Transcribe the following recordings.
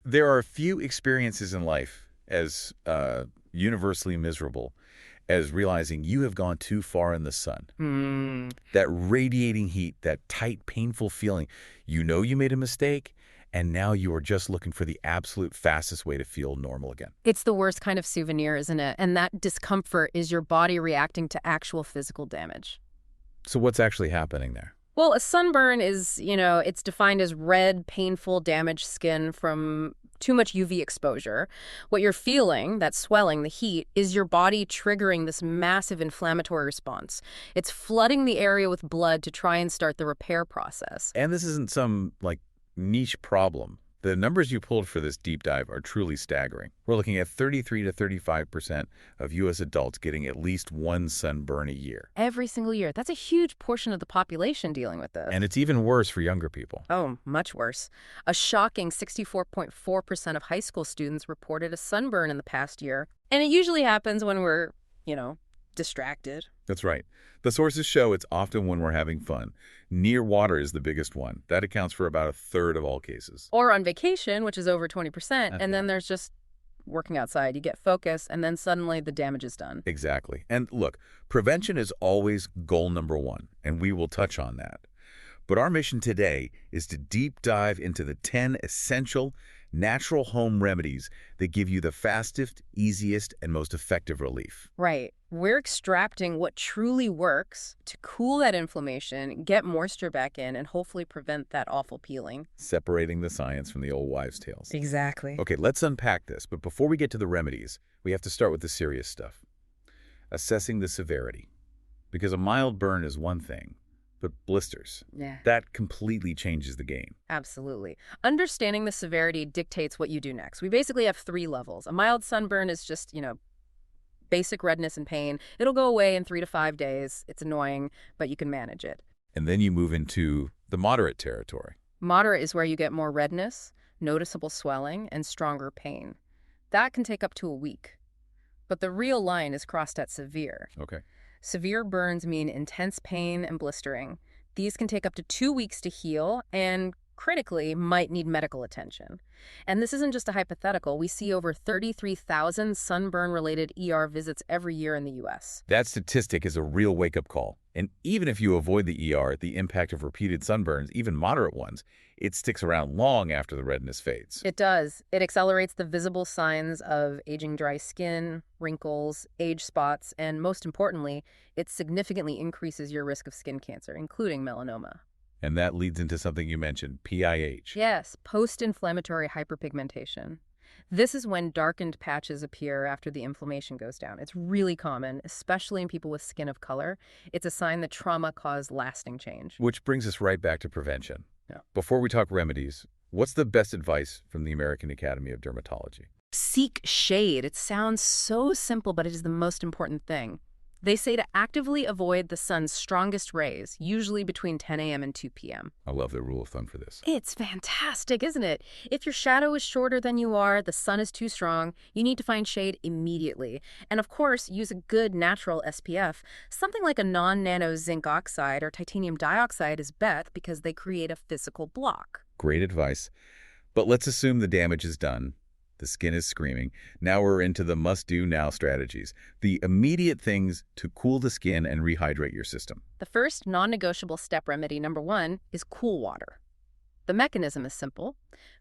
There are few experiences in life as universally miserable as realizing you have gone too far in the sun. Hmm. That radiating heat, that tight, painful feeling. You know you made a mistake, and now you are just looking for the absolute fastest way to feel normal again. It's the worst kind of souvenir, isn't it? And that discomfort is your body reacting to actual physical damage. So what's actually happening there? Well, a sunburn is, it's defined as red, painful, damaged skin from too much UV exposure. What you're feeling, that swelling, the heat, is your body triggering this massive inflammatory response. It's flooding the area with blood to try and start the repair process. And this isn't some, niche problem. The numbers you pulled for this deep dive are truly staggering. We're looking at 33 to 35% of U.S. adults getting at least one sunburn a year. Every single year. That's a huge portion of the population dealing with this. And it's even worse for younger people. Oh, much worse. A shocking 64.4% of high school students reported a sunburn in the past year. And it usually happens when we're, distracted. That's right. The sources show it's often when we're having fun. Near water is the biggest one. That accounts for about a third of all cases. Or on vacation, which is over 20%. And then there's just working outside. You get focus, and then suddenly the damage is done. Exactly. And look, prevention is always goal number one, and we will touch on that. But our mission today is to deep dive into the 10 essential natural home remedies that give you the fastest, easiest, and most effective relief. Right. We're extracting what truly works to cool that inflammation, get moisture back in, and hopefully prevent that awful peeling. Separating the science from the old wives' tales. Exactly. Okay, let's unpack this. But before we get to the remedies, we have to start with the serious stuff. Assessing the severity. Because a mild burn is one thing, but blisters, Yeah. that completely changes the game. Absolutely. Understanding the severity dictates what you do next. We basically have 3 levels. A mild sunburn is just, basic redness and pain. It'll go away in 3 to 5 days. It's annoying, but you can manage it. And then you move into the moderate territory. Moderate is where you get more redness, noticeable swelling, and stronger pain. That can take up to a week. But the real line is crossed at severe. Okay. Severe burns mean intense pain and blistering. These can take up to 2 weeks to heal and, critically, might need medical attention. And this isn't just a hypothetical. We see over 33,000 sunburn-related ER visits every year in the U.S. That statistic is a real wake-up call. And even if you avoid the ER, the impact of repeated sunburns, even moderate ones, it sticks around long after the redness fades. It does. It accelerates the visible signs of aging dry skin, wrinkles, age spots, and most importantly, it significantly increases your risk of skin cancer, including melanoma. And that leads into something you mentioned, PIH. Yes, post-inflammatory hyperpigmentation. This is when darkened patches appear after the inflammation goes down. It's really common, especially in people with skin of color. It's a sign that trauma caused lasting change. Which brings us right back to prevention. Yeah. Before we talk remedies, what's the best advice from the American Academy of Dermatology? Seek shade. It sounds so simple, but it is the most important thing. They say to actively avoid the sun's strongest rays, usually between 10 a.m. and 2 p.m. I love the rule of thumb for this. It's fantastic, isn't it? If your shadow is shorter than you are, the sun is too strong, you need to find shade immediately. And of course, use a good natural SPF. Something like a non-nano zinc oxide or titanium dioxide is best because they create a physical block. Great advice. But let's assume the damage is done. The skin is screaming. Now we're into the must-do now strategies. The immediate things to cool the skin and rehydrate your system. The first non-negotiable step remedy, number 1, is cool water. The mechanism is simple.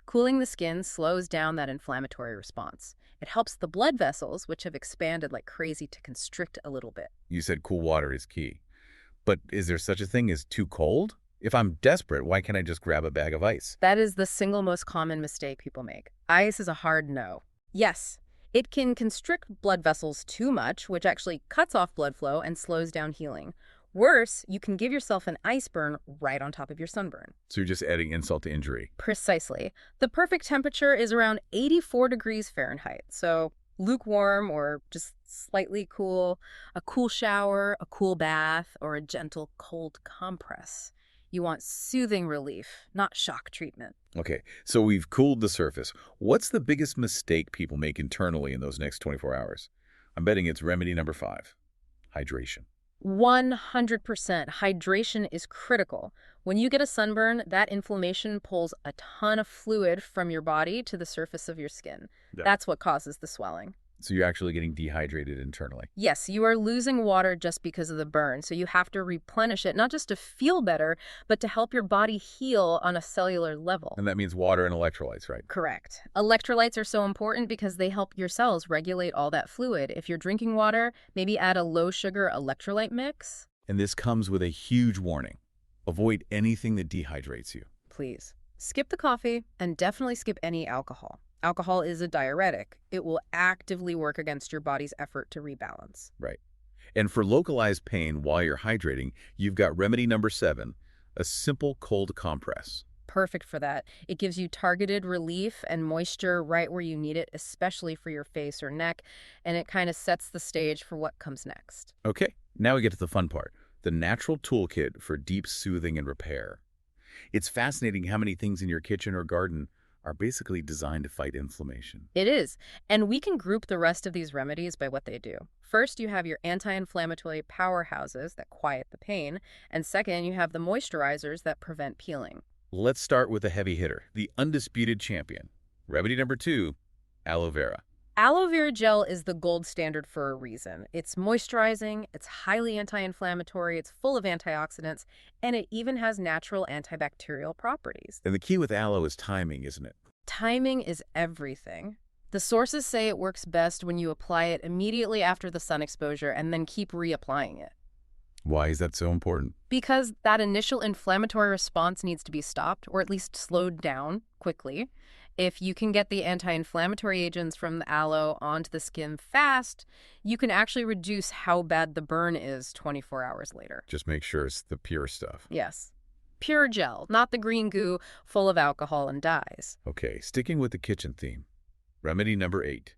Cooling the skin slows down that inflammatory response. It helps the blood vessels, which have expanded like crazy, to constrict a little bit. You said cool water is key. But is there such a thing as too cold? If I'm desperate, why can't I just grab a bag of ice? That is the single most common mistake people make. Ice is a hard no. Yes, it can constrict blood vessels too much, which actually cuts off blood flow and slows down healing. Worse, you can give yourself an ice burn right on top of your sunburn. So you're just adding insult to injury. Precisely. The perfect temperature is around 84 degrees Fahrenheit, so lukewarm or just slightly cool, a cool shower, a cool bath, or a gentle cold compress. You want soothing relief, not shock treatment. Okay, so we've cooled the surface. What's the biggest mistake people make internally in those next 24 hours? I'm betting it's remedy number 5, hydration. 100%. Hydration is critical. When you get a sunburn, that inflammation pulls a ton of fluid from your body to the surface of your skin. Yeah. That's what causes the swelling. So you're actually getting dehydrated internally. Yes, you are losing water just because of the burn, so you have to replenish it, not just to feel better, but to help your body heal on a cellular level. And that means water and electrolytes, right? Correct. Electrolytes are so important because they help your cells regulate all that fluid. If you're drinking water, maybe add a low-sugar electrolyte mix. And this comes with a huge warning. Avoid anything that dehydrates you. Please. Skip the coffee and definitely skip any alcohol. Alcohol is a diuretic. It will actively work against your body's effort to rebalance. Right. And for localized pain while you're hydrating, you've got remedy number 7, a simple cold compress. Perfect for that. It gives you targeted relief and moisture right where you need it, especially for your face or neck, and it kind of sets the stage for what comes next. Okay, now we get to the fun part, the natural toolkit for deep soothing and repair. It's fascinating how many things in your kitchen or garden are basically designed to fight inflammation. It is, and we can group the rest of these remedies by what they do. First, you have your anti-inflammatory powerhouses that quiet the pain, and second, you have the moisturizers that prevent peeling. Let's start with a heavy hitter, the undisputed champion. Remedy number 2, aloe vera. Aloe vera gel is the gold standard for a reason. It's moisturizing, it's highly anti-inflammatory, it's full of antioxidants, and it even has natural antibacterial properties. And the key with aloe is timing, isn't it? Timing is everything. The sources say it works best when you apply it immediately after the sun exposure and then keep reapplying it. Why is that so important? Because that initial inflammatory response needs to be stopped, or at least slowed down quickly. If you can get the anti-inflammatory agents from the aloe onto the skin fast, you can actually reduce how bad the burn is 24 hours later. Just make sure it's the pure stuff. Yes. Pure gel, not the green goo full of alcohol and dyes. Okay, sticking with the kitchen theme. Remedy number 8,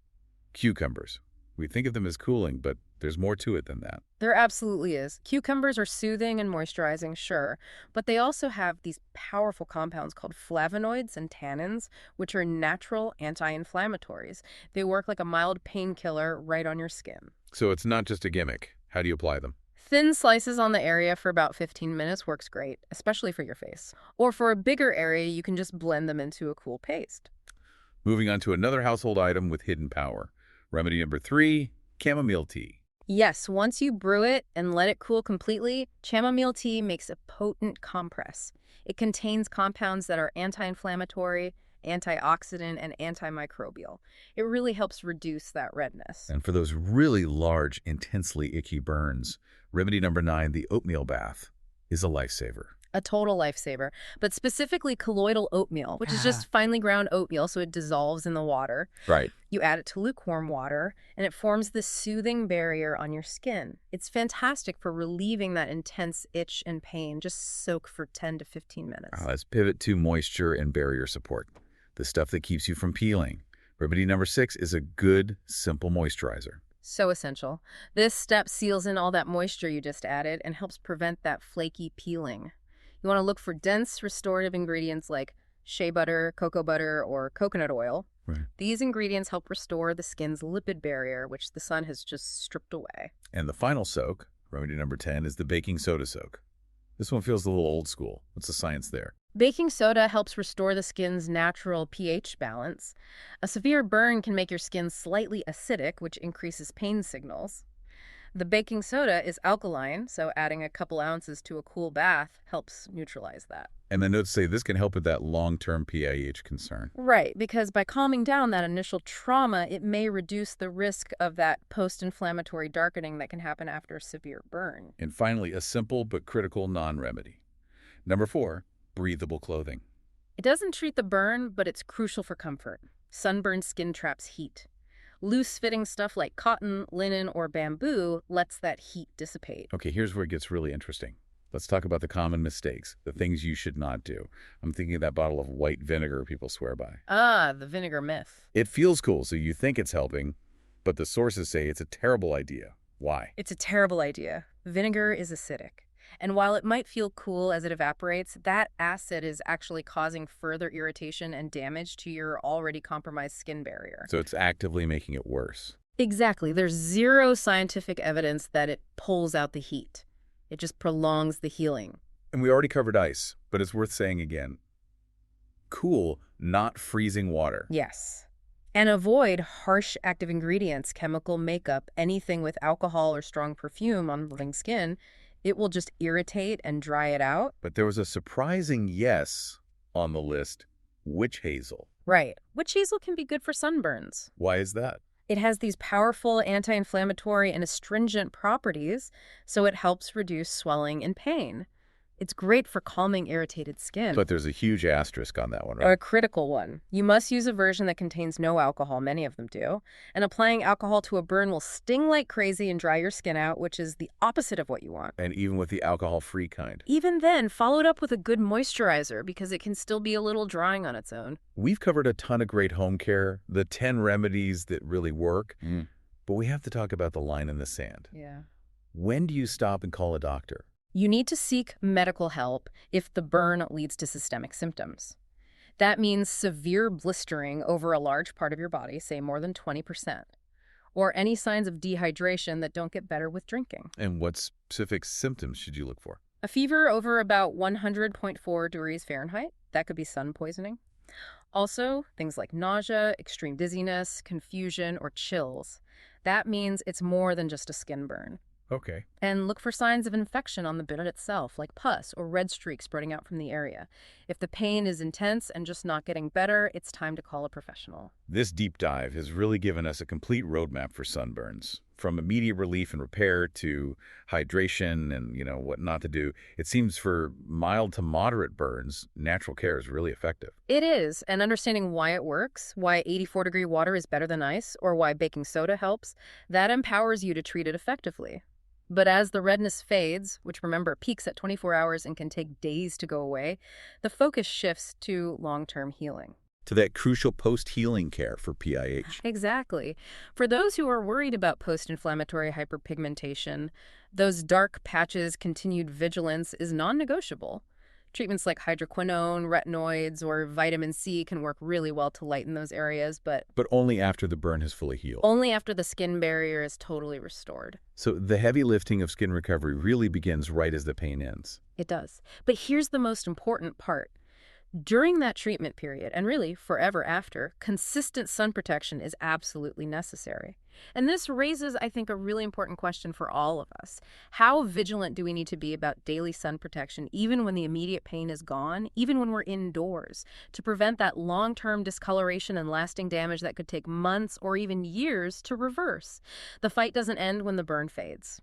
cucumbers. We think of them as cooling, but there's more to it than that. There absolutely is. Cucumbers are soothing and moisturizing, sure, but they also have these powerful compounds called flavonoids and tannins, which are natural anti-inflammatories. They work like a mild painkiller right on your skin. So it's not just a gimmick. How do you apply them? Thin slices on the area for about 15 minutes works great, especially for your face. Or for a bigger area, you can just blend them into a cool paste. Moving on to another household item with hidden power. Remedy number 3, chamomile tea. Yes, once you brew it and let it cool completely, chamomile tea makes a potent compress. It contains compounds that are anti-inflammatory, antioxidant, and antimicrobial. It really helps reduce that redness. And for those really large, intensely icky burns, remedy number 9, the oatmeal bath, is a lifesaver. A total lifesaver, but specifically colloidal oatmeal, which is just finely ground oatmeal, so it dissolves in the water. Right. You add it to lukewarm water, and it forms this soothing barrier on your skin. It's fantastic for relieving that intense itch and pain. Just soak for 10 to 15 minutes. Let's pivot to moisture and barrier support, the stuff that keeps you from peeling. Remedy number 6 is a good, simple moisturizer. So essential. This step seals in all that moisture you just added and helps prevent that flaky peeling. You want to look for dense, restorative ingredients like shea butter, cocoa butter, or coconut oil. Right. These ingredients help restore the skin's lipid barrier, which the sun has just stripped away. And the final soak, remedy number 10, is the baking soda soak. This one feels a little old school. What's the science there? Baking soda helps restore the skin's natural pH balance. A severe burn can make your skin slightly acidic, which increases pain signals. The baking soda is alkaline, so adding a couple ounces to a cool bath helps neutralize that. And the notes say this can help with that long-term PIH concern. Right, because by calming down that initial trauma, it may reduce the risk of that post-inflammatory darkening that can happen after a severe burn. And finally, a simple but critical non-remedy. Number 4, breathable clothing. It doesn't treat the burn, but it's crucial for comfort. Sunburned skin traps heat. Loose-fitting stuff like cotton, linen, or bamboo lets that heat dissipate. Okay, here's where it gets really interesting. Let's talk about the common mistakes, the things you should not do. I'm thinking of that bottle of white vinegar people swear by. Ah, the vinegar myth. It feels cool, so you think it's helping, but the sources say it's a terrible idea. Why? It's a terrible idea. Vinegar is acidic. And while it might feel cool as it evaporates, that acid is actually causing further irritation and damage to your already compromised skin barrier. So it's actively making it worse. Exactly. There's zero scientific evidence that it pulls out the heat. It just prolongs the healing. And we already covered ice, but it's worth saying again. Cool, not freezing water. Yes. And avoid harsh active ingredients, chemical makeup, anything with alcohol or strong perfume on living skin. It will just irritate and dry it out. But there was a surprising yes on the list, witch hazel. Right. Witch hazel can be good for sunburns. Why is that? It has these powerful anti-inflammatory and astringent properties, so it helps reduce swelling and pain. It's great for calming irritated skin. But there's a huge asterisk on that one, A right? critical one. You must use a version that contains no alcohol, many of them do. And applying alcohol to a burn will sting like crazy and dry your skin out, which is the opposite of what you want. And even with the alcohol-free kind. Even then, follow it up with a good moisturizer because it can still be a little drying on its own. We've covered a ton of great home care, the 10 remedies that really work, but we have to talk about the line in the sand. Yeah. When do you stop and call a doctor? You need to seek medical help if the burn leads to systemic symptoms. That means severe blistering over a large part of your body, say more than 20%, or any signs of dehydration that don't get better with drinking. And what specific symptoms should you look for? A fever over about 100.4 degrees Fahrenheit, that could be sun poisoning. Also, things like nausea, extreme dizziness, confusion, or chills. That means it's more than just a skin burn. Okay. And look for signs of infection on the burn itself, like pus or red streaks spreading out from the area. If the pain is intense and just not getting better, it's time to call a professional. This deep dive has really given us a complete roadmap for sunburns. From immediate relief and repair to hydration and, what not to do. It seems for mild to moderate burns, natural care is really effective. It is, and understanding why it works, why 84-degree water is better than ice, or why baking soda helps, that empowers you to treat it effectively. But as the redness fades, which remember peaks at 24 hours and can take days to go away, the focus shifts to long-term healing. To that crucial post-healing care for PIH. Exactly. For those who are worried about post-inflammatory hyperpigmentation, those dark patches, continued vigilance is non-negotiable. Treatments like hydroquinone, retinoids, or vitamin C can work really well to lighten those areas, but only after the burn has fully healed. only after the skin barrier is totally restored. So the heavy lifting of skin recovery really begins right as the pain ends. It does. But here's the most important part. During that treatment period, and really forever after, consistent sun protection is absolutely necessary. And this raises, I think, a really important question for all of us. How vigilant do we need to be about daily sun protection, even when the immediate pain is gone, even when we're indoors, to prevent that long-term discoloration and lasting damage that could take months or even years to reverse? The fight doesn't end when the burn fades.